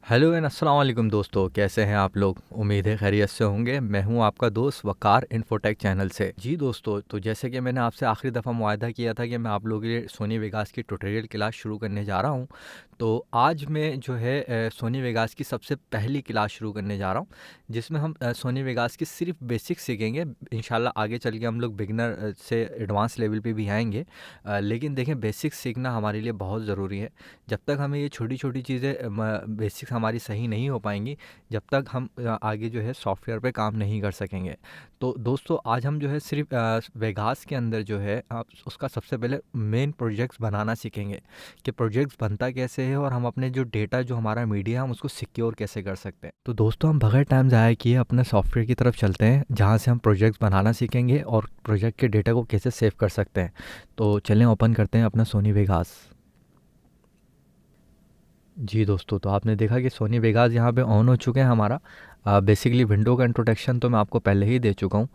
Hello and अस्सलाम वालेकुम दोस्तों, कैसे हैं आप लोग। उम्मीद है खैरियत से होंगे। मैं हूं आपका दोस्त वकार इन्फोटेक चैनल से। जी दोस्तों, तो जैसे कि मैंने आपसे आखिरी दफ़ा मुआहदा किया था कि मैं आप लोगों के लिए सोनी वेगास की ट्यूटोरियल क्लास शुरू करने जा रहा हूं। तो आज मैं जो है सोनी वेगास की सबसे पहली क्लास शुरू करने जा रहा हूं, जिसमें हम सोनी वेगास की सिर्फ बेसिक सीखेंगे। इंशाल्लाह आगे चल के हम लोग बिगनर से एडवांस लेवल पे भी आएंगे। लेकिन देखें, बेसिक सीखना हमारे लिए बहुत ज़रूरी है। जब तक हमें ये छोटी छोटी चीज़ें बेसिक्स हमारी सही नहीं हो पाएंगी, जब तक हम आगे जो है सॉफ्टवेयर पे काम नहीं कर सकेंगे। तो दोस्तों, आज हम जो है सिर्फ वेगास के अंदर जो है आप उसका सबसे पहले मेन प्रोजेक्ट्स बनाना सीखेंगे कि प्रोजेक्ट्स बनता कैसे है और हम अपने जो डेटा जो हमारा मीडिया है हम उसको सिक्योर कैसे कर सकते हैं। तो दोस्तों, हम बगैर टाइम ज़ाया किए अपने सॉफ्टवेयर की तरफ चलते हैं, जहाँ से हम प्रोजेक्ट्स बनाना सीखेंगे और प्रोजेक्ट के डेटा को कैसे सेव कर सकते हैं। तो चलें ओपन करते हैं अपना सोनी वेगास। जी दोस्तों, तो आपने देखा कि सोनी वेगास यहाँ पे ऑन हो चुके हैं हमारा। बेसिकली विंडो का इंट्रोडक्शन तो मैं आपको पहले ही दे चुका हूँ।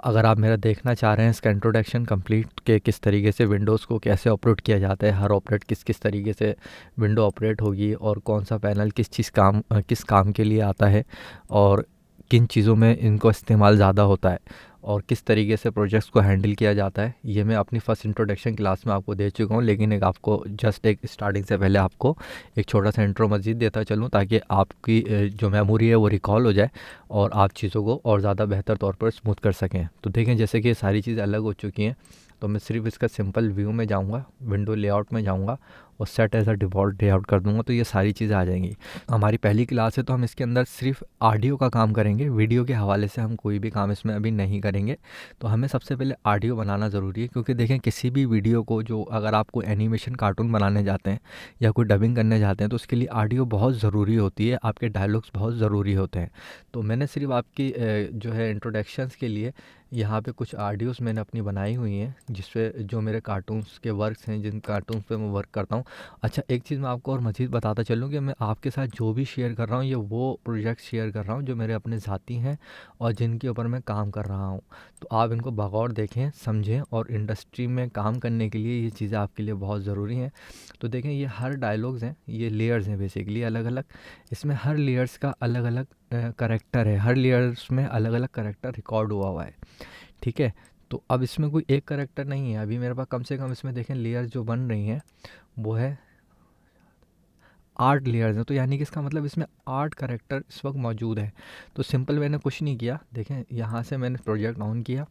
अगर आप मेरा देखना चाह रहे हैं इसका इंट्रोडक्शन कंप्लीट के किस तरीके से विंडोज़ को कैसे ऑपरेट किया जाता है, हर ऑपरेट किस किस तरीके से विंडो ऑपरेट होगी और कौन सा पैनल किस काम के लिए आता है और किन चीज़ों में इनको इस्तेमाल ज़्यादा होता है और किस तरीके से प्रोजेक्ट्स को हैंडल किया जाता है, ये मैं अपनी फ़र्स्ट इंट्रोडक्शन क्लास में आपको दे चुका हूँ। लेकिन एक आपको जस्ट एक स्टार्टिंग से पहले आपको एक छोटा सा इंट्रो मज़ीद देता चलूँ, ताकि आपकी जो मेमोरी है वो रिकॉल हो जाए और आप चीज़ों को और ज़्यादा बेहतर तौर पर स्मूथ कर सकें। तो देखें, जैसे कि ये सारी चीज़ें अलग हो चुकी हैं, तो मैं सिर्फ इसका सिंपल व्यू में जाऊँगा, विंडो लेआउट में जाऊँगा और set as a default layout कर दूँगा, तो ये सारी चीज़ें आ जाएंगी। हमारी पहली क्लास है तो हम इसके अंदर सिर्फ ऑडियो का काम करेंगे, वीडियो के हवाले से हम कोई भी काम इसमें अभी नहीं करेंगे। तो हमें सबसे पहले ऑडियो बनाना ज़रूरी है, क्योंकि देखें, किसी भी वीडियो को जो अगर आप कोई एनिमेशन कार्टून बनाने जाते हैं या कोई डबिंग करने जाते हैं, तो उसके लिए ऑडियो बहुत ज़रूरी होती है, आपके डायलॉग्स बहुत ज़रूरी होते हैं। तो मैंने सिर्फ आपकी जो है इंट्रोडक्शंस के लिए यहाँ पे कुछ ऑडियोज़ मैंने अपनी बनाई हुई हैं, जिसपे जो मेरे कार्टून्स के वर्क्स हैं, जिन कार्टून्स पे मैं वर्क करता हूँ। अच्छा, एक चीज़ मैं आपको और मज़ीद बताता चलूँ कि मैं आपके साथ जो भी शेयर कर रहा हूँ, ये वो प्रोजेक्ट शेयर कर रहा हूँ जो मेरे अपने ज़ाती हैं और जिनके ऊपर मैं काम कर रहा हूँ। तो आप इनको बगौर देखें, समझें, और इंडस्ट्री में काम करने के लिए ये चीज़ें आपके लिए बहुत ज़रूरी हैं। तो देखें, ये हर डायलॉग्स हैं, ये लेयर्स हैं बेसिकली अलग अलग। इसमें हर लेयर्स का अलग अलग करेक्टर है, हर लेयर्स में अलग अलग करेक्टर रिकॉर्ड हुआ हुआ है। ठीक है। तो अब इसमें कोई एक करेक्टर नहीं है, अभी मेरे पास कम से कम इसमें देखें लेयर जो बन रही हैं वो है 8 लेयर्स हैं। तो यानी कि इसका मतलब इसमें 8 करेक्टर इस वक्त मौजूद है। तो सिंपल मैंने कुछ नहीं किया, देखें यहाँ से मैंने प्रोजेक्ट ऑन किया,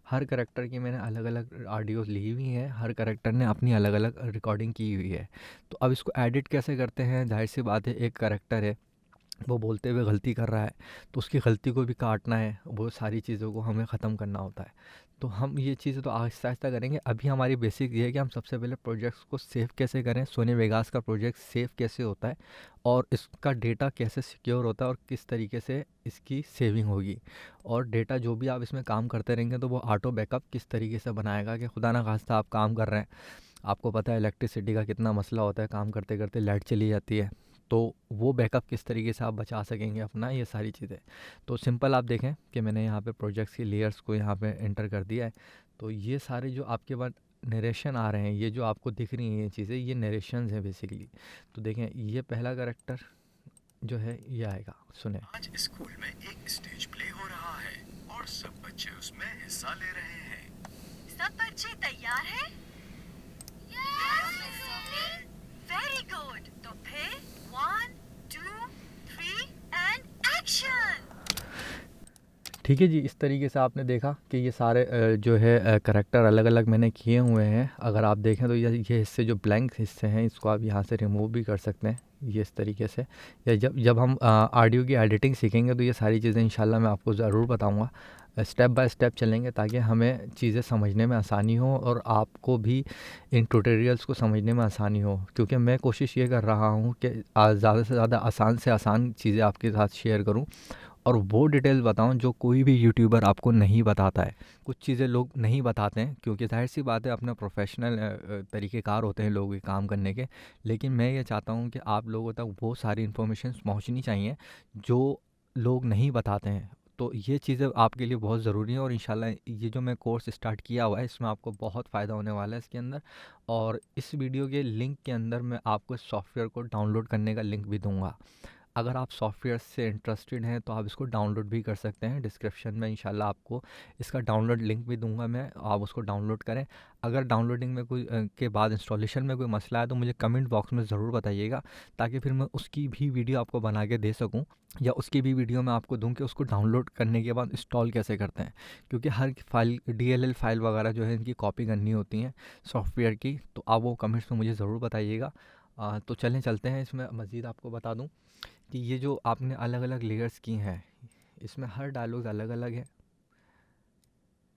हर करेक्टर की मैंने अलग अलग ऑडियोज़ ली हुई हैं, हर करेक्टर ने अपनी अलग अलग रिकॉर्डिंग की हुई है। तो अब इसको एडिट कैसे करते हैं, जाहिर सी बात है, एक करेक्टर है वो बोलते हुए गलती कर रहा है, तो उसकी गलती को भी काटना है, वो सारी चीज़ों को हमें ख़त्म करना होता है। तो हम ये चीज़ें तो आहिस्ता आहिस्ता करेंगे। अभी हमारी बेसिक ये है कि हम सबसे पहले प्रोजेक्ट्स को सेव कैसे करें, सोनी वेगास का प्रोजेक्ट सेव कैसे होता है और इसका डेटा कैसे सिक्योर होता है और किस तरीके से इसकी सेविंग होगी, और डेटा जो भी आप इसमें काम करते रहेंगे तो वो ऑटो बैकअप किस तरीके से बनाएगा कि खुदा ना खास्ता आप काम कर रहे हैं, आपको पता है इलेक्ट्रिसिटी का कितना मसला होता है, काम करते करते लाइट चली जाती है, तो वो बैकअप किस तरीके से आप बचा सकेंगे अपना, ये सारी चीज़ें। तो सिंपल आप देखें कि मैंने यहाँ पे प्रोजेक्ट्स की लेयर्स को यहाँ पे एंटर कर दिया है। तो ये सारे जो आपके पास नरेशन आ रहे हैं, ये जो आपको दिख रही हैं ये चीज़ें, ये नरेशंस हैं बेसिकली। तो देखें, ये पहला करेक्टर जो है ये आएगा, सुने। आज स्कूल में एक स्टेज प्ले हो रहा है और सब बच्चे उसमें हिस्सा ले रहे हैं। सब बच्चे तैयार हैं? Very good. तो फिर 1 2 3 एंड एक्शन। ठीक है जी, इस तरीके से आपने देखा कि ये सारे जो है करैक्टर अलग अलग मैंने किए हुए हैं। अगर आप देखें तो ये हिस्से जो ब्लैंक हिस्से हैं, इसको आप यहाँ से रिमूव भी कर सकते हैं, ये इस तरीके से। या जब जब हम ऑडियो की एडिटिंग सीखेंगे तो ये सारी चीज़ें इंशाल्लाह मैं आपको ज़रूर बताऊँगा। स्टेप बाय स्टेप चलेंगे ताकि हमें चीज़ें समझने में आसानी हो और आपको भी इन ट्यूटोरियल्स को समझने में आसानी हो, क्योंकि मैं कोशिश ये कर रहा हूँ कि ज़्यादा से ज़्यादा आसान से आसान चीज़ें आपके साथ शेयर करूँ और वो डिटेल्स बताऊँ जो कोई भी यूट्यूबर आपको नहीं बताता है। कुछ चीज़ें लोग नहीं बताते हैं क्योंकि ज़ाहिर सी बात है, अपना प्रोफेशनल तरीक़ेकार होते हैं लोगों के काम करने के। लेकिन मैं ये चाहता हूँ कि आप लोगों तक वो सारी इन्फॉर्मेशन पहुँचनी चाहिए जो लोग नहीं बताते हैं। तो ये चीज़ें आपके लिए बहुत ज़रूरी हैं और इंशाल्लाह ये जो मैं कोर्स स्टार्ट किया हुआ है इसमें आपको बहुत फ़ायदा होने वाला है इसके अंदर। और इस वीडियो के लिंक के अंदर मैं आपको इस सॉफ्टवेयर को डाउनलोड करने का लिंक भी दूंगा। अगर आप सॉफ्टवेयर से इंटरेस्टेड हैं तो आप इसको डाउनलोड भी कर सकते हैं। डिस्क्रिप्शन में इंशाल्लाह आपको इसका डाउनलोड लिंक भी दूंगा मैं, आप उसको डाउनलोड करें। अगर डाउनलोडिंग में कोई के बाद इंस्टॉलेशन में कोई मसला है तो मुझे कमेंट बॉक्स में ज़रूर बताइएगा, ताकि फिर मैं उसकी भी वीडियो आपको बना के दे सकूं, या उसकी भी वीडियो मैं आपको दूं कि उसको डाउनलोड करने के बाद इंस्टॉल कैसे करते हैं। क्योंकि हर फाइल DLL फाइल वगैरह जो है इनकी कॉपी करनी होती हैं सॉफ्टवेयर की, तो आप वो कमेंट्स में मुझे ज़रूर बताइएगा। तो चलते हैं इसमें मज़ीद आपको बता दूं कि ये जो आपने अलग अलग लेयर्स की हैं, इसमें हर डायलॉग अलग अलग है,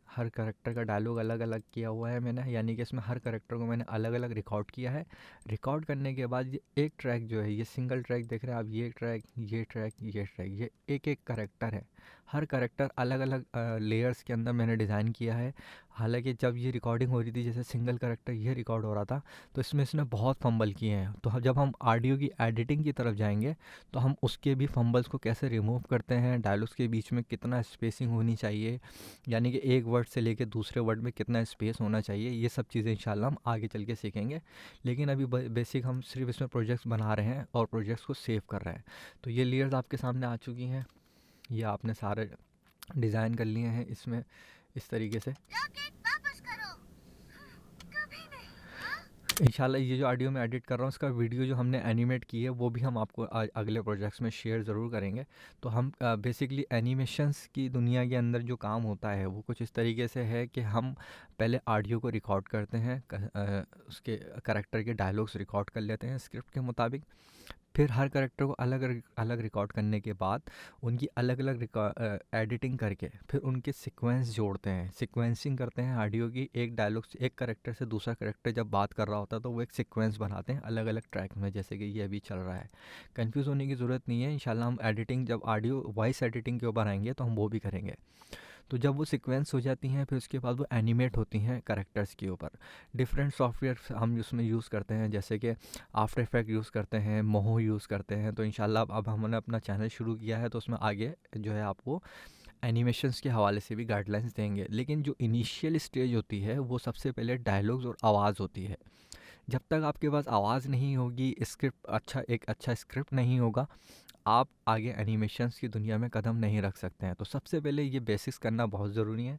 हर करेक्टर का डायलॉग अलग अलग किया हुआ है मैंने, यानी कि इसमें हर करेक्टर को मैंने अलग अलग रिकॉर्ड किया है। रिकॉर्ड करने के बाद ये एक ट्रैक जो है, ये सिंगल ट्रैक देख रहे हैं आप, ये ट्रैक, ये ट्रैक, ये ट्रैक, ये एक एक करेक्टर है। हर करेक्टर अलग अलग लेयर्स के अंदर मैंने डिज़ाइन किया है। हालांकि जब ये रिकॉर्डिंग हो रही थी, जैसे सिंगल करेक्टर ये रिकॉर्ड हो रहा था, तो इसमें इसने बहुत फंबल किए हैं। तो जब हम ऑडियो की एडिटिंग की तरफ जाएंगे तो हम उसके भी फंबल्स को कैसे रिमूव करते हैं, डायलॉग्स के बीच में कितना स्पेसिंग होनी चाहिए, यानी कि एक वर्ड से लेके दूसरे वर्ड में कितना स्पेस होना चाहिए, ये सब चीज़ें इंशाल्लाह हम आगे चल के सीखेंगे। लेकिन अभी बेसिक हम सिर्फ इसमें प्रोजेक्ट्स बना रहे हैं और प्रोजेक्ट्स को सेव कर रहे हैं। तो ये लेयर्स आपके सामने आ चुकी हैं, ये आपने सारे डिज़ाइन कर लिए हैं इसमें इस तरीके से। रॉकेट वापस करो। कभी नहीं। हाँ? इंशाल्लाह ये जो ऑडियो मैं एडिट कर रहा हूँ, इसका वीडियो जो हमने एनिमेट की है वो भी हम आपको अगले प्रोजेक्ट्स में शेयर ज़रूर करेंगे। तो हम बेसिकली एनिमेशंस की दुनिया के अंदर जो काम होता है वो कुछ इस तरीके से है कि हम पहले ऑडियो को रिकॉर्ड करते हैं, उसके करेक्टर के डायलॉग्स रिकॉर्ड कर लेते हैं स्क्रिप्ट के मुताबिक। फिर हर करेक्टर को अलग अलग रिकॉर्ड करने के बाद उनकी अलग अलग एडिटिंग करके फिर उनके सीक्वेंस जोड़ते हैं, सीक्वेंसिंग करते हैं ऑडियो की। एक डायलॉग से एक करेक्टर से दूसरा करेक्टर जब बात कर रहा होता है तो वो एक सीक्वेंस बनाते हैं अलग अलग ट्रैक में, जैसे कि ये अभी चल रहा है। कंफ्यूज होने की ज़रूरत नहीं है, इंशाल्लाह हम एडिटिंग जब ऑडियो वॉइस एडिटिंग के ऊपर आएंगे तो हम वो भी करेंगे। तो जब वो सीक्वेंस हो जाती हैं फिर उसके बाद वो एनिमेट होती हैं करेक्टर्स के ऊपर। डिफरेंट सॉफ्टवेयर हम उसमें यूज़ करते हैं, जैसे कि आफ्टर इफेक्ट यूज़ करते हैं, मोहो यूज़ करते हैं। तो इंशाल्लाह अब हमने अपना चैनल शुरू किया है तो उसमें आगे जो है आपको एनिमेशंस के हवाले से भी गाइडलाइंस देंगे। लेकिन जो इनिशियल स्टेज होती है वो सबसे पहले डायलॉग्स और आवाज़ होती है। जब तक आपके पास आवाज़ नहीं होगी, एक अच्छा स्क्रिप्ट नहीं होगा, आप आगे एनिमेशंस की दुनिया में कदम नहीं रख सकते हैं। तो सबसे पहले ये बेसिक्स करना बहुत ज़रूरी है।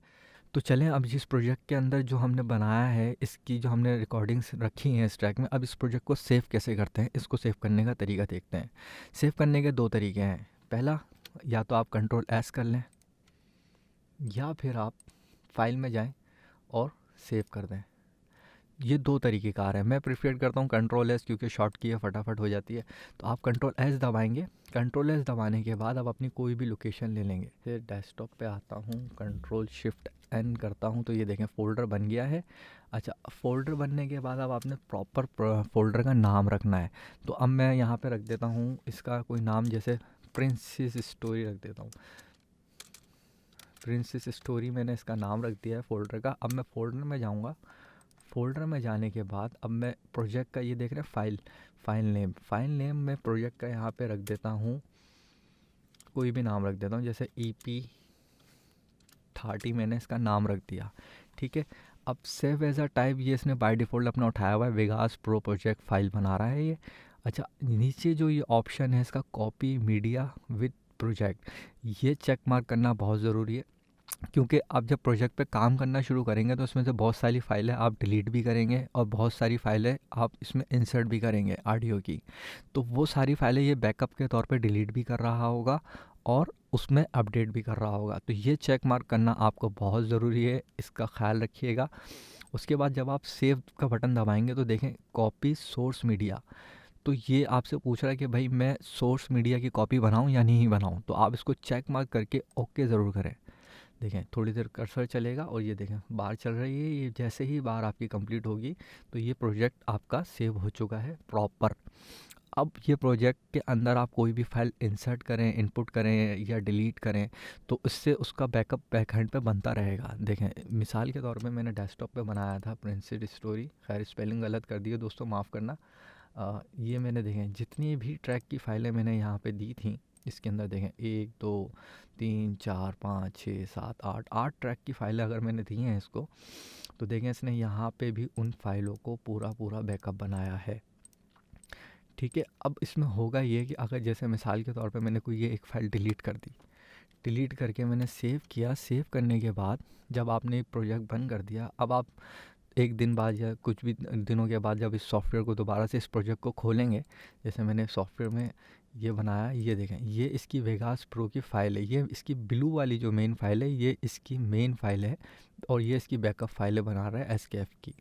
तो चलें अब जिस प्रोजेक्ट के अंदर जो हमने बनाया है, इसकी जो हमने रिकॉर्डिंग्स रखी हैं इस ट्रैक में, अब इस प्रोजेक्ट को सेव कैसे करते हैं, इसको सेव करने का तरीका देखते हैं। सेव करने के 2 तरीके हैं। पहला, या तो आप Ctrl+S कर लें, या फिर आप फाइल में जाएं और सेव कर दें। ये 2 तरीके कार है। मैं प्रेफर करता हूँ Ctrl+S, क्योंकि शॉर्ट की है, फटाफट हो जाती है। तो आप Ctrl+S दबाएंगे। Ctrl+S दबाने के बाद आप अपनी कोई भी लोकेशन ले लेंगे। फिर डेस्कटॉप पे आता हूँ, Ctrl+Shift+N करता हूँ, तो ये देखें फ़ोल्डर बन गया है। अच्छा, फ़ोल्डर बनने के बाद अब आपने प्रॉपर फ़ोल्डर का नाम रखना है। तो अब मैं यहाँ पे रख देता हूँ इसका कोई नाम, जैसे प्रिंसेस स्टोरी रख देता हूँ। प्रिंसेस स्टोरी मैंने इसका नाम रख दिया है फ़ोल्डर का। अब मैं फ़ोल्डर में जाऊँगा। फ़ोल्डर में जाने के बाद अब मैं प्रोजेक्ट का, ये देख रहे हैं फाइल नेम मैं प्रोजेक्ट का यहाँ पे रख देता हूँ, कोई भी नाम रख देता हूँ, जैसे EP30 मैंने इसका नाम रख दिया। ठीक है। अब सेव एज अ टाइप ये इसने बाय डिफ़ॉल्ट अपना उठाया हुआ है, वेगास प्रो प्रोजेक्ट फाइल बना रहा है ये। अच्छा, नीचे जो ये ऑप्शन है इसका कॉपी मीडिया विद प्रोजेक्ट, ये चेक मार्क करना बहुत ज़रूरी है। क्योंकि आप जब प्रोजेक्ट पे काम करना शुरू करेंगे तो उसमें से बहुत सारी फाइलें आप डिलीट भी करेंगे और बहुत सारी फाइलें आप इसमें इंसर्ट भी करेंगे ऑडियो की। तो वो सारी फाइलें ये बैकअप के तौर पे डिलीट भी कर रहा होगा और उसमें अपडेट भी कर रहा होगा। तो ये चेक मार्क करना आपको बहुत ज़रूरी है, इसका ख्याल रखिएगा। उसके बाद जब आप सेव का बटन दबाएंगे तो देखें कॉपी सोर्स मीडिया, तो ये आपसे पूछ रहा है कि भाई मैं सोर्स मीडिया की कॉपी बनाऊं या नहीं बनाऊं। तो आप इसको चेक मार्क करके ओके ज़रूर करें। देखें थोड़ी देर कर्सर चलेगा और ये देखें बार चल रही है। ये जैसे ही बार आपकी कंप्लीट होगी तो ये प्रोजेक्ट आपका सेव हो चुका है प्रॉपर। अब ये प्रोजेक्ट के अंदर आप कोई भी फाइल इंसर्ट करें, इनपुट करें या डिलीट करें तो इससे उसका बैकअप बैकहैंड पे बनता रहेगा। देखें मिसाल के तौर पे मैंने डेस्कटॉप पे बनाया था प्रिंसेस स्टोरी, खैर स्पेलिंग गलत कर दी है दोस्तों, माफ़ करना। ये मैंने देखें जितनी भी ट्रैक की फ़ाइलें मैंने यहाँ पे दी थी इसके अंदर देखें 1 2 3 4 5 6 7 8 ट्रैक की फ़ाइलें अगर मैंने दी हैं इसको, तो देखें इसने यहाँ पे भी उन फाइलों को पूरा बैकअप बनाया है। ठीक है, अब इसमें होगा ये कि अगर जैसे मिसाल के तौर पे मैंने कोई ये एक फ़ाइल डिलीट कर दी, डिलीट करके मैंने सेव किया, सेव करने के बाद जब आपने प्रोजेक्ट बंद कर दिया, अब आप एक दिन बाद या कुछ भी दिनों के बाद जब इस सॉफ्टवेयर को दोबारा से इस प्रोजेक्ट को खोलेंगे, जैसे मैंने सॉफ्टवेयर में ये बनाया, ये देखें ये इसकी वेगास प्रो की फ़ाइल है, ये इसकी ब्लू वाली जो मेन फ़ाइल है ये इसकी मेन फ़ाइल है, और ये इसकी बैकअप फ़ाइलें बना रहा है एसकेएफ की।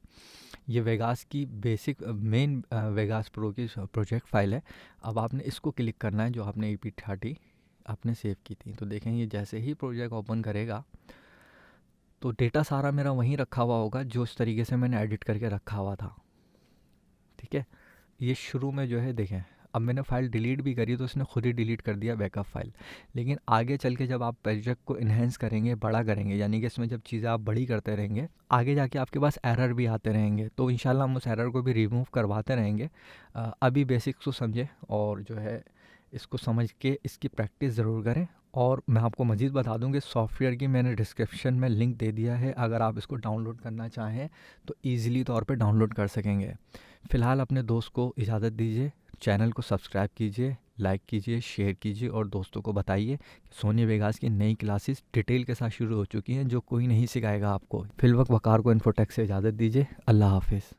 ये वेगास की बेसिक मेन वेगास प्रो की प्रोजेक्ट फ़ाइल है। अब आपने इसको क्लिक करना है जो आपने EP30 आपने सेव की थी। तो देखें ये जैसे ही प्रोजेक्ट ओपन करेगा तो डेटा सारा मेरा वहीं रखा हुआ होगा जो इस तरीके से मैंने एडिट करके रखा हुआ था। ठीक है, ये शुरू में जो है देखें, अब मैंने फ़ाइल डिलीट भी करी तो इसने खुद ही डिलीट कर दिया बैकअप फ़ाइल। लेकिन आगे चल के जब आप प्रोजेक्ट को इन्हेंस करेंगे, बड़ा करेंगे, यानी कि इसमें जब चीज़ें आप बड़ी करते रहेंगे, आगे जाके आपके पास एरर भी आते रहेंगे, तो इंशाल्लाह हम उस एरर को भी रिमूव करवाते रहेंगे। अभी बेसिक्स को समझें और जो है इसको समझ के इसकी प्रैक्टिस ज़रूर करें। और मैं आपको मज़ीद बता दूं कि सॉफ्टवेयर की मैंने डिस्क्रिप्शन में लिंक दे दिया है, अगर आप इसको डाउनलोड करना चाहें तो ईज़िली तौर पे डाउनलोड कर सकेंगे। फ़िलहाल अपने दोस्त को इजाज़त दीजिए, चैनल को सब्सक्राइब कीजिए, लाइक कीजिए, शेयर कीजिए और दोस्तों को बताइए कि सोनी वेगास की नई क्लासेस डिटेल के साथ शुरू हो चुकी हैं जो कोई नहीं सिखाएगा आपको। फिलवक्त वकार को इन्फोटेक से इजाज़त दीजिए। अल्लाह हाफिज़।